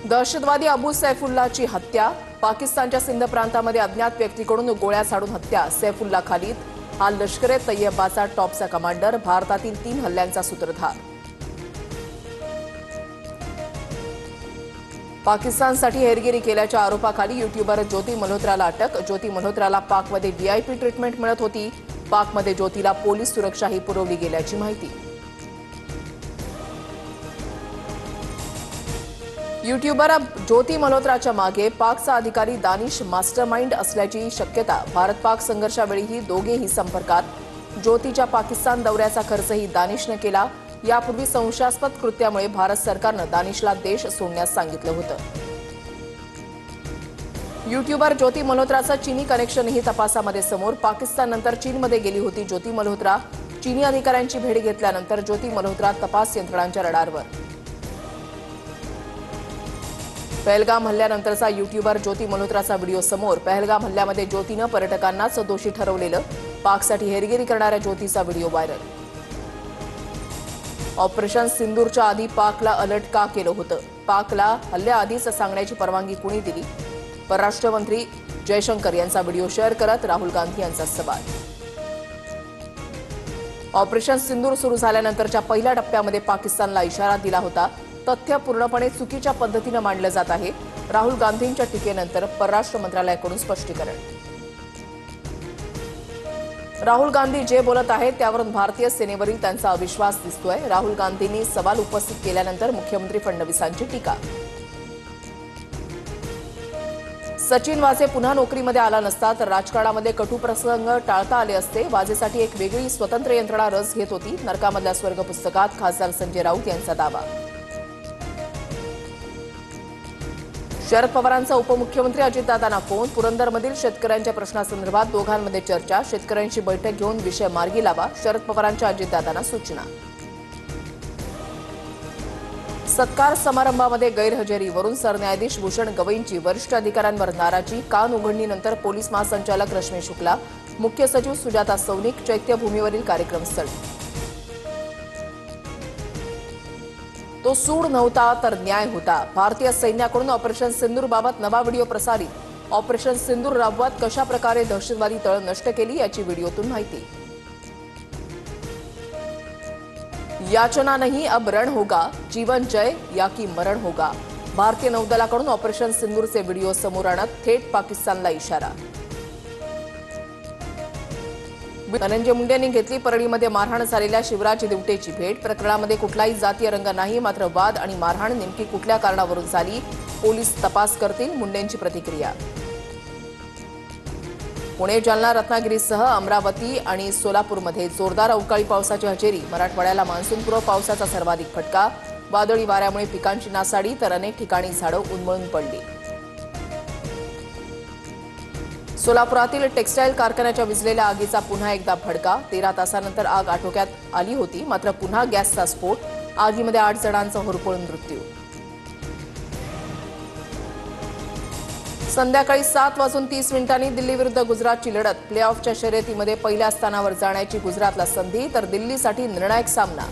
दहशतवादी अबू सैफुल्लाची हत्या। पाकिस्तानच्या सिंध प्रांतामध्ये अज्ञात व्यक्तीकडून गोळ्या झाडून हत्या। सैफुल्ला खालिद हा लष्कर-ए-तय्यबाचा टॉपचा कमांडर, भारतातील 3 हल्ल्यांचा सूत्रधार। पाकिस्तानसाठी हेरगिरी केल्याच्या आरोपाखाली युट्यूबर ज्योती मल्होत्राला अटक। ज्योती मल्होत्राला पाकमध्ये व्हीआयपी ट्रीटमेंट मिळत होती। पाकमध्ये ज्योतीला पोलीस सुरक्षाही पुरवली गेल्याची माहिती। युट्यूबर ज्योती मल्होत्राच्या मागे पाकचा अधिकारी दानिश मास्टरमाइंड असल्याची शक्यता। भारत-पाक संघर्षावेळीही दोघेही संपर्कात। ज्योतीच्या पाकिस्तान दौऱ्याचा खर्चही दानिशने केला। यापूर्वी संशयास्पद कृत्यामुळे भारत सरकारनं दानिशला देश सोडण्यास सांगितलं होतं। युट्यूबर ज्योती मल्होत्राचं चीनी कनेक्शनही तपासामध्ये समोर। पाकिस्ताननंतर चीनमध्ये गेली होती ज्योती मल्होत्रा। चीनी अधिकाऱ्यांची भेट घेतल्यानंतर ज्योती मल्होत्रा तपास यंत्रणांच्या रडारवर। पहलगाम हल्ल्यानंतरचा युट्यूबर ज्योती मल्होत्राचा व्हिडिओ समोर। पहलगाम हल्ल्यामध्ये ज्योतीनं पर्यटकांनाच दोषी ठरवलेलं। पाकसाठी हेरगिरी करणाऱ्या ज्योतीचा व्हिडिओ व्हायरल। ऑपरेशन सिंदूरच्या आधी पाकला अलर्ट का केलं होतं? पाकला हल्ल्याआधीच सांगण्याची परवानगी कुणी दिली? परराष्ट्र मंत्री जयशंकर यांचा व्हिडिओ शेअर करत राहुल गांधी यांचा सवाल। ऑपरेशन सिंदूर सुरू झाल्यानंतरच्या पहिल्या टप्प्यामध्ये पाकिस्तानला इशारा दिला होता। तथ्य पूर्णपणे चुकीच्या पद्धतीनं मांडलं जात आहे। राहुल गांधींच्या टीकेनंतर परराष्ट्र मंत्रालयाकडून स्पष्टीकरण। राहुल गांधी जे बोलत आहेत त्यावरून भारतीय सेनेवरील त्यांचा अविश्वास दिसतोय। राहुल गांधींनी सवाल उपस्थित केल्यानंतर मुख्यमंत्री फडणवीसांची टीका। सचिन वाझे पुन्हा नोकरीमध्ये आला नसता तर राजकारणामध्ये कटू प्रसंग टाळता आले असते। वाझेसाठी एक वेगळी स्वतंत्र यंत्रणा रस घेत होती। नरकामधल्या स्वर्ग पुस्तकात खासदार संजय राऊत यांचा दावा। शरद पवारांचा उपमुख्यमंत्री अजितदादांना फोन। पुरंदरमधील शेतकऱ्यांच्या प्रश्नासंदर्भात दोघांमध्ये चर्चा। शेतकऱ्यांची बैठक घेऊन विषय मार्गी लावा, शरद पवारांच्या अजितदादांना सूचना। सत्कार समारंभामध्ये गैरहजेरीवरून सरन्यायाधीश भूषण गवईंची वरिष्ठ अधिकाऱ्यांवर नाराजी। कान उघडणीनंतर पोलीस महासंचालक रश्मी शुक्ला, मुख्य सचिव सुजाता सौनिक चैत्यभूमीवरील कार्यक्रमस्थळ। तो सूड नव्हता तर न्याय होता। भारतीय सैन्याकडून ऑपरेशन सिंदूरबाबत नवा व्हिडिओ प्रसारित। ऑपरेशन सिंदूर राबवत कशा प्रकारे दहशतवादी तळ नष्ट केली याची व्हिडिओतून माहिती। याचना नहीं अब रण होगा, जीवन जय या की मरण होगा। भारतीय नौदलाकडून ऑपरेशन सिंदूरचे व्हिडिओ समोर आणत थेट पाकिस्तानला इशारा। धनंजय मुंडेंनी घेतली परळीमध्ये मारहाण झालेल्या शिवराज दिवटेची भेट। प्रकरणामध्ये कुठलाही जातीय रंग नाही, मात्र वाद आणि मारहाण नेमकी कुठल्या कारणावरून झाली पोलीस तपास करतील, मुंडेंची प्रतिक्रिया। पुणे, जालना, रत्नागिरीसह अमरावती आणि सोलापूरमध्ये जोरदार अवकाळी पावसाची हजेरी। मराठवाड्याला मान्सूनपूर्व पावसाचा सर्वाधिक फटका। वादळी वाऱ्यामुळे पिकांची नासाडी तर अनेक ठिकाणी झाडं उन्मळून पडली। सोलापुरातील टेक्सटाईल कारखान्याच्या विझलेल्या आगीचा पुन्हा एकदा भडका। 13 तासानंतर आग आटोक्यात आली होती, मात्र पुन्हा गॅसचा स्फोट। आगीमध्ये 8 जणांचा होरपळून मृत्यू। संध्याकाळी 7:30 दिल्ली विरुद्ध गुजरातची लढत। प्ले ऑफच्या शर्यतीमध्ये पहिल्या स्थानावर जाण्याची गुजरातला संधी, तर दिल्लीसाठी निर्णायक सामना।